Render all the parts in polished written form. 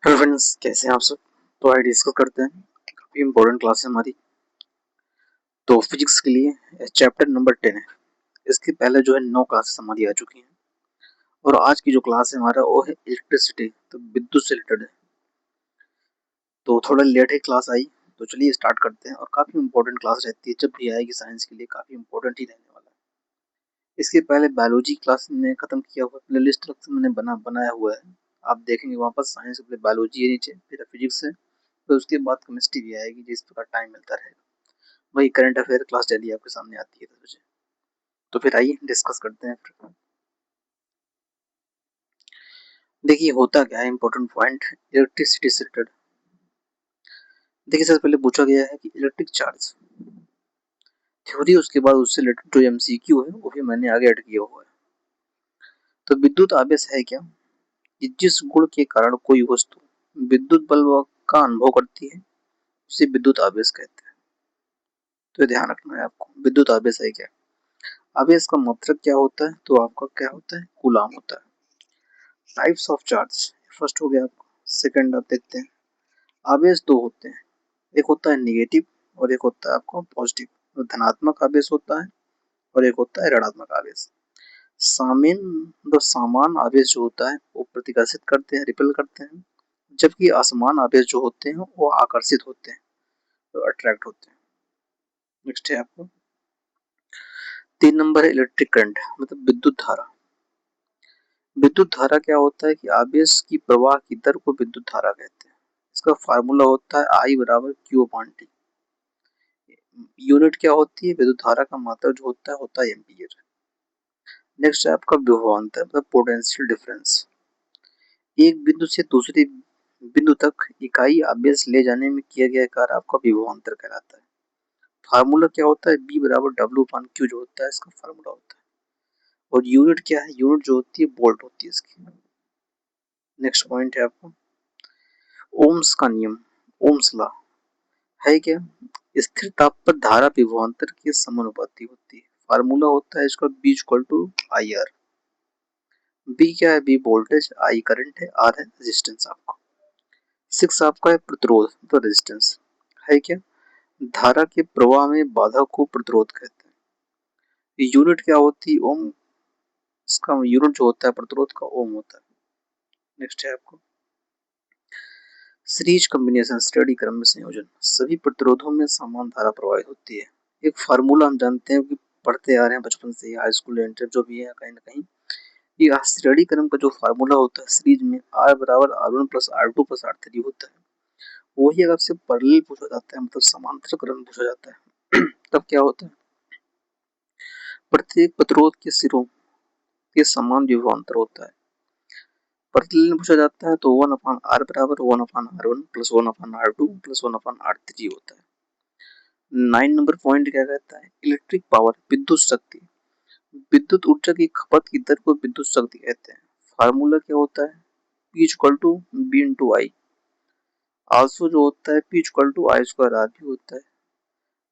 Hello friends, कैसे हैं आप सब। तो आइए डिस्कस करते हैं। काफ़ी इंपॉर्टेंट क्लास है हमारी। तो फिजिक्स के लिए चैप्टर नंबर 10 है। इसके पहले जो है 9 क्लासेस हमारी आ चुकी हैं और आज की जो क्लास है हमारा वो है इलेक्ट्रिसिटी, तो विद्युत से रिलेटेड है। तो थोड़ा लेट है क्लास आई, तो चलिए स्टार्ट करते हैं। और काफ़ी इंपॉर्टेंट क्लास रहती है, जब भी आएगी साइंस के लिए काफ़ी इंपॉर्टेंट ही रहने वाला है। इसके पहले बायोलॉजी क्लास में खत्म किया हुआ प्ले लिस्ट मैंने बनाया हुआ है। आप देखेंगे वहाँ पर साइंस के बायोलॉजी है नीचे, फिर फिजिक्स है, फिर उसके बाद केमिस्ट्री भी आएगी, जिस प्रकार टाइम मिलता रहेगा। वही करंट अफेयर क्लास डेली आपके सामने आती है 10 बजे। तो फिर आइए डिस्कस करते हैं फिर। देखिए होता क्या है, इंपॉर्टेंट पॉइंट इलेक्ट्रिसिटी से रिलेटेड। देखिए सबसे पहले पूछा गया है कि इलेक्ट्रिक चार्ज थ्योरी, उसके बाद उससे रिलेटेड जो एमसीक्यू है वो भी मैंने आगे ऐड किया हुआ है। तो विद्युत आवेश है क्या कि जिस गुण के कारण कोई वस्तु विद्युत बल का अनुभव करती है, उसे विद्युत आवेश कहते हैं। तो ये ध्यान रखना है आपको, विद्युत आवेश है क्या। आवेश का मात्रक क्या होता है, तो आपका क्या होता है, कूलाम होता है। टाइप्स ऑफ चार्ज फर्स्ट हो गया आपको। सेकंड आप देखते हैं, आवेश दो होते हैं, एक होता है नेगेटिव और एक होता है आपको पॉजिटिव। तो धनात्मक आवेश होता है और एक होता है ऋणात्मक आवेश। सामीन समान आवेश जो होता है वो प्रतिकर्षित करते हैं, रिपेल करते हैं, जबकि असमान आवेश जो होते हैं वो आकर्षित होते हैं, तो अट्रैक्ट होते हैं। नेक्स्ट है आपको 3 नंबर है इलेक्ट्रिक करंट, मतलब विद्युत धारा। विद्युत धारा क्या होता है कि आवेश की प्रवाह की दर को विद्युत धारा कहते हैं। इसका फार्मूला होता है आई बराबर क्यू अपॉन टी। यूनिट क्या होती है, विद्युत धारा का मात्रक जो होता है एम्पियर। नेक्स्ट है आपका विभवांतर, मतलब पोटेंशियल डिफरेंस। एक बिंदु से दूसरे बिंदु तक इकाई आवेश ले जाने में किया गया कार्य आपका विभवांतर कहलाता है। फार्मूला क्या होता है, बी बराबर डब्ल्यू अपॉन क्यू जो होता है इसका फार्मूला होता है। और यूनिट क्या है, यूनिट जो होती है वोल्ट होती है इसकी। नेक्स्ट पॉइंट है आपका ओम्स का नियम, ओम्स लॉ है क्या, स्थिर ताप पर धारा विभवांतर के समानुपाती होती है। फार्मूला होता है इसका V equal to I R. V क्या है, बी वोल्टेज, आई करंट है, आर है रेजिस्टेंस आपको। 6 आपका है प्रतिरोध, तो रेजिस्टेंस है क्या, धारा के प्रवाह में बाधा को प्रतिरोध कहते हैं। यूनिट क्या होती है, ओम। इसका यूनिट जो होता है प्रतिरोध का ओम होता है। नेक्स्ट है आपको सीरीज कॉम्बिनेशन, श्रेणी क्रम में संयोजन। सभी प्रतिरोधों में समान धारा प्रवाहित होती है। एक फार्मूला हम जानते हैं कि पढ़ते आ रहे हैं बचपन से, हाई स्कूल इंटर जो भी है कहीं ना कहीं, ये श्रेणी क्रम का जो फार्मूला होता है सीरीज में, आर बराबर R one plus R two plus R three होता है। वही अगर आपसे पैरेलल पूछा जाता है, मतलब समांतर क्रम पूछा जाता है तब क्या होता है, प्रत्येक प्रतिरोध के सिरों के समान विभवांतर होता है। पैरेलल में पूछा जाता है तो 1 अपान आर बराबर 1 upon R one plus 1 upon R two plus 1 upon R three होता है। 9 नंबर पॉइंट क्या कहता है, इलेक्ट्रिक पावर, विद्युत शक्ति। विद्युत ऊर्जा की खपत की दर को विद्युत शक्ति कहते हैं। फार्मूला क्या होता है, P equal to V into I. Also जो होता है P equal to I square R भी होता है।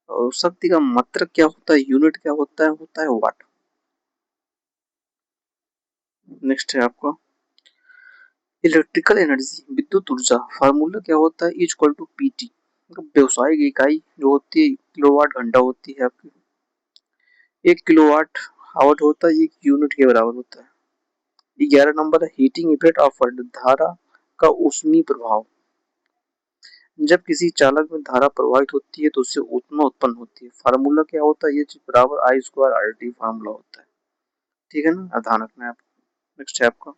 और शक्ति का मात्रक क्या होता है, यूनिट क्या होता है वाट। नेक्स्ट है आपका इलेक्ट्रिकल एनर्जी, विद्युत ऊर्जा। फार्मूला क्या होता है, E equal to P T. व्यवसायिक इकाई जो होती है किलोवाट घंटा होती है आपकी। 1 किलोवाट आवर होता है, 1 यूनिट के बराबर होता है। 11 नंबर है हीटिंग इफेक्ट ऑफ धारा का ऊष्मीय प्रभाव। जब किसी चालक में धारा प्रवाहित होती है तो उससे ऊष्मा उत्पन्न होती है। फार्मूला क्या होता है, ये बराबर आई स्क्वायर आर टी फार्मूला होता है। ठीक है ना, ध्यान रखना है आपको। नेक्स्ट है आपका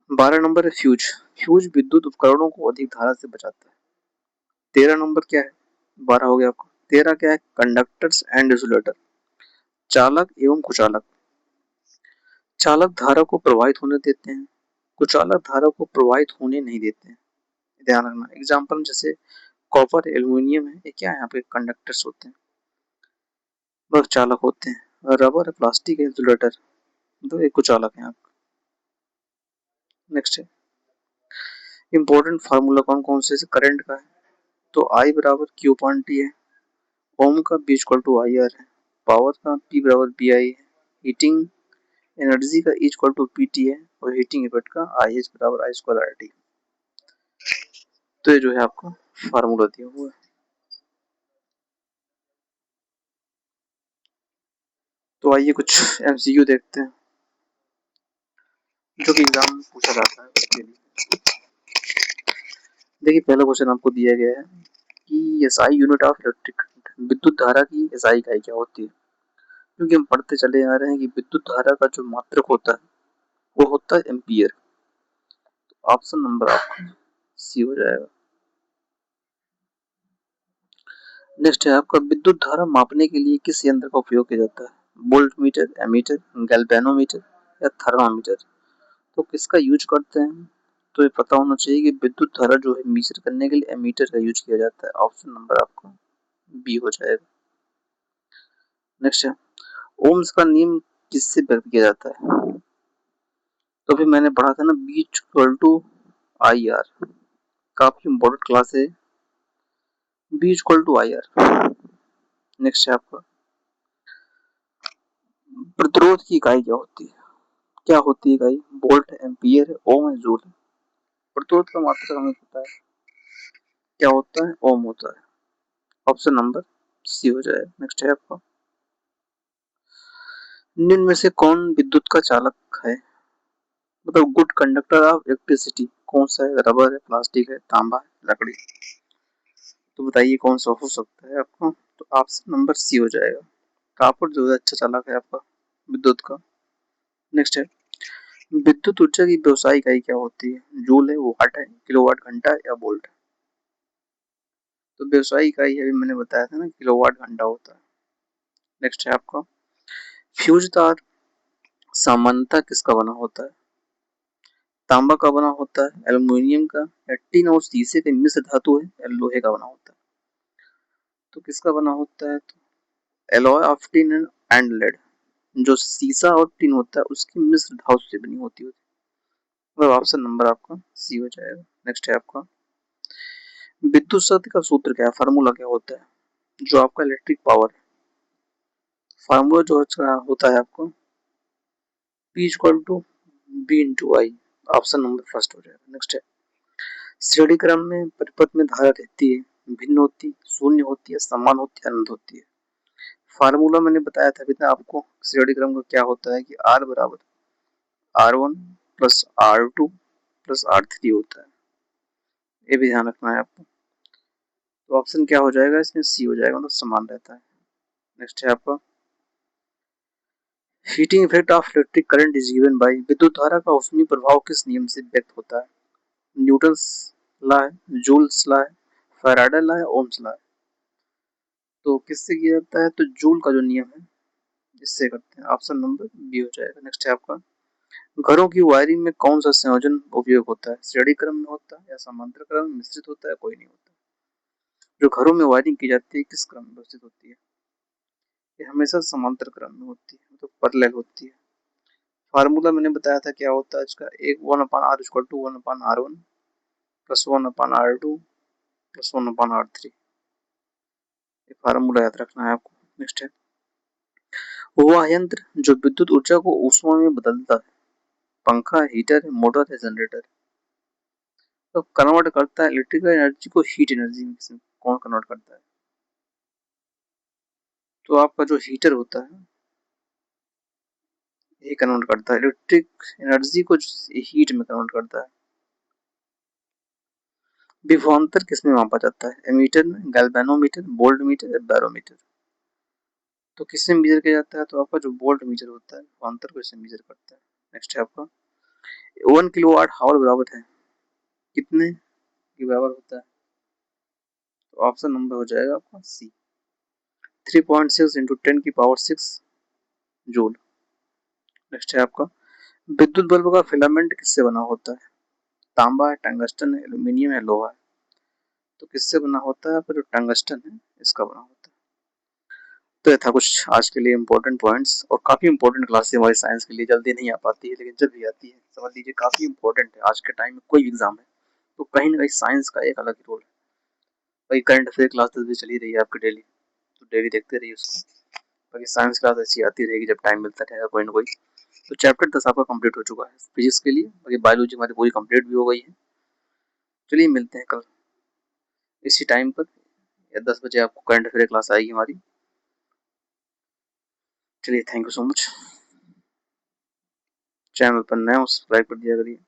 12 नंबर है फ्यूज। फ्यूज विद्युत उपकरणों को अधिक धारा से बचाता है। 13 नंबर क्या है, 12 हो गया आपका। 13 क्या है, कंडक्टर्स एंड इंसुलेटर, चालक एवं कुचालक। चालक धारा को प्रवाहित होने देते हैं, कुचालक धारा को प्रवाहित होने नहीं देते हैं। ध्यान रखना, एग्जाम्पल जैसे कॉपर, एल्यूमिनियम है, ये क्या है, यहाँ पे कंडक्टर्स होते हैं, वह चालक होते हैं। रबर, प्लास्टिक है, इंसुलेटर, तो ये कुचालक है आपका। नेक्स्ट है इंपॉर्टेंट फार्मूला कौन कौन से, करंट का है तो आई बराबर क्यू पॉइंट टी है। ओम का V equal to I R है। पावर का पी बराबर बी आई है। हीटिंग एनर्जी का E इक्वल टू PT है और हीटिंग इफेक्ट का IH बराबर I स्क्वायर RT। तो ये जो है आपका फार्मूला दिया हुआ है। तो आइए कुछ MCQ देखते हैं जो कि एग्जाम में पूछा जाता है उसके लिए। देखिए पहला क्वेश्चन आपको दिया गया है कि SI यूनिट ऑफ इलेक्ट्रिक, विद्युत धारा की SI इकाई क्या होती है। क्योंकि हम पढ़ते चले आ रहे हैं कि विद्युत धारा का जो मात्रक होता है वो होता है एम्पियर। तो ऑप्शन नंबर आपका सी हो जाएगा। नेक्स्ट है आपका विद्युत धारा मापने के लिए किस यंत्र का उपयोग किया जाता है। वोल्ट मीटर, एमीटर, गैल्वेनोमीटर या थर्मामीटर। तो किसका यूज करते हैं, तो ये पता होना चाहिए कि विद्युत धारा जो है मीजर करने के लिए एमीटर का यूज किया जाता है। ऑप्शन नंबर आपका बी हो जाएगा। नेक्स्ट है ओम्स का नियम किससे व्यक्त किया जाता है। तो फिर मैंने पढ़ा था ना V equal to I R, काफी इंपॉर्टेंट क्लास है। V equal to I R. Next है आपका प्रतिरोध की इकाई क्या होती है। क्या होती है इकाई, वोल्ट, एम्पियर, ओम है, जूल। प्रतिरोध का मात्रक हमें पता है क्या होता है, ओम होता है। ऑप्शन नंबर सी हो जाएगा। नेक्स्ट है आपका निम्न में से कौन विद्युत का चालक है, मतलब गुड कंडक्टर ऑफ इलेक्ट्रिसिटी कौन सा है, रबर है, प्लास्टिक है, तांबा है, लकड़ी। तो बताइए कौन सा हो सकता है आपको, तो ऑप्शन नंबर सी हो जाएगा। कॉपर जो है अच्छा चालक है आपका विद्युत का। नेक्स्ट है विद्युत ऊर्जा की व्यवसायिक इकाई क्या होती है। जूल है, वाट है, किलोवाट घंटा या वोल्ट। तो व्यवसायिक इकाई अभी मैंने बताया था ना किलोवाट घंटा होता है। नेक्स्ट है आपका फ्यूज तार सामान्यतः किसका बना होता है। तांबा का बना होता है, एल्युमिनियम का, या टिन और शीशे के मिश्र धातु है, या लोहे का बना होता है। तो किसका बना होता है, तो alloy of tin and lead, जो शीशा और टिन होता है उसकी मिश्र धातु से बनी होती है। मतलब ऑप्शन नंबर आपका सी हो जाएगा। नेक्स्ट है आपका विद्युत शक्ति का सूत्र क्या है, फार्मूला क्या होता है जो आपका इलेक्ट्रिक पावर है। फार्मूला जो होता है आपको P equal to V into I. Option number first हो जाएगा। नेक्स्ट है श्रेणी क्रम में परिपथ में धारा रहती है, भिन्न होती, शून्य होती है, समान होती है, अनंत होती है। फार्मूला मैंने बताया था अभी तक आपको श्रेणी क्रम का क्या होता है कि R बराबर R1 plus R2 plus R3 होता है। ये भी ध्यान रखना है आपको। तो ऑप्शन क्या हो जाएगा इसमें, सी हो जाएगा, मतलब समान रहता है। नेक्स्ट है आपका heating effect of electric current is given by, विद्युत धारा का ऊष्मीय प्रभाव किस नियम से व्यक्त होता है। न्यूटन्स लॉ है, जूल्स लॉ है, फैराडे लॉ है, ओम्स लॉ है। तो किससे किया जाता है, तो जूल का जो नियम है इससे करते हैं। ऑप्शन नंबर बी हो जाएगा। नेक्स्ट है आपका घरों की वायरिंग में कौन सा संयोजन उपयोग होता है, श्रेणी क्रम में होता है या समांतर क्रम में मिश्रित होता है, कोई नहीं होता। जो घरों में वायरिंग की जाती है किस क्रम में व्यवस्थित होती है, ये हमेशा समांतर क्रम में होती है, तो पैरेलल होती है। फार्मूला मैंने बताया था क्या होता है इसका, एक 1/r equal to 1/r1 plus 1/r2 plus 1/r3। ये फार्मूला याद रखना है आपको। नेक्स्ट है वह यंत्र जो विद्युत ऊर्जा को ऊष्मा में बदलता है, पंखा, हीटर, मोटर है, जनरेटर। तो कन्वर्ट करता है इलेक्ट्रिकल एनर्जी को हीट एनर्जी में, किसमें कौन कन्वर्ट करता है, तो आपका जो हीटर होता है ये कन्वर्ट करता है इलेक्ट्रिक एनर्जी को हीट में कन्वर्ट करता है। विभवांतर किसमें मापा जाता है, एमीटर में, गैल्वेनोमीटर, वोल्ट मीटर या बैरोमीटर। तो किससे मेजर किया जाता है, तो आपका जो वोल्ट मीटर होता है विभवांतर को इससे मेजर करता है। नेक्स्ट है आपका 1 किलोवाट हावर बराबर है कितने के बराबर होता है, तो ऑप्शन नंबर हो जाएगा आपका सी 3.6 इंटू 10 की पावर 6 जूल। नेक्स्ट है आपका विद्युत बल्ब का फिलामेंट किससे बना होता है, तांबा है, टंगस्टन है, एल्यूमिनियम है, लोहा है। तो किससे बना होता है, आपका जो टंगस्टन है इसका बना होता है। तो ये था कुछ आज के लिए इंपॉर्टेंट पॉइंट्स, और काफी इंपॉर्टेंट क्लासेस हमारी साइंस के लिए जल्दी नहीं आ पाती है, लेकिन जब भी आती है समझ लीजिए काफी इंपॉर्टेंट है। आज के टाइम में कोई एग्जाम है तो कहीं ना कहीं साइंस का एक अलग ही रोल है। वही करंट अफेयर क्लास भी चली रही है आपकी डेली, तो डेली देखते रहिए उसको। बाकी साइंस क्लास ऐसी आती रहेगी जब टाइम मिलता रहेगा कोई ना कोई। तो चैप्टर 10 आपका कंप्लीट हो चुका है फिजिक्स के लिए, बाकी बायोलॉजी हमारी पूरी कंप्लीट भी हो गई है। चलिए मिलते हैं कल इसी टाइम पर, या 10 बजे आपको करंट अफेयर क्लास आएगी हमारी। चलिए thank you so much. Channel पर नए हो सब्सक्राइब कर दिया करिए।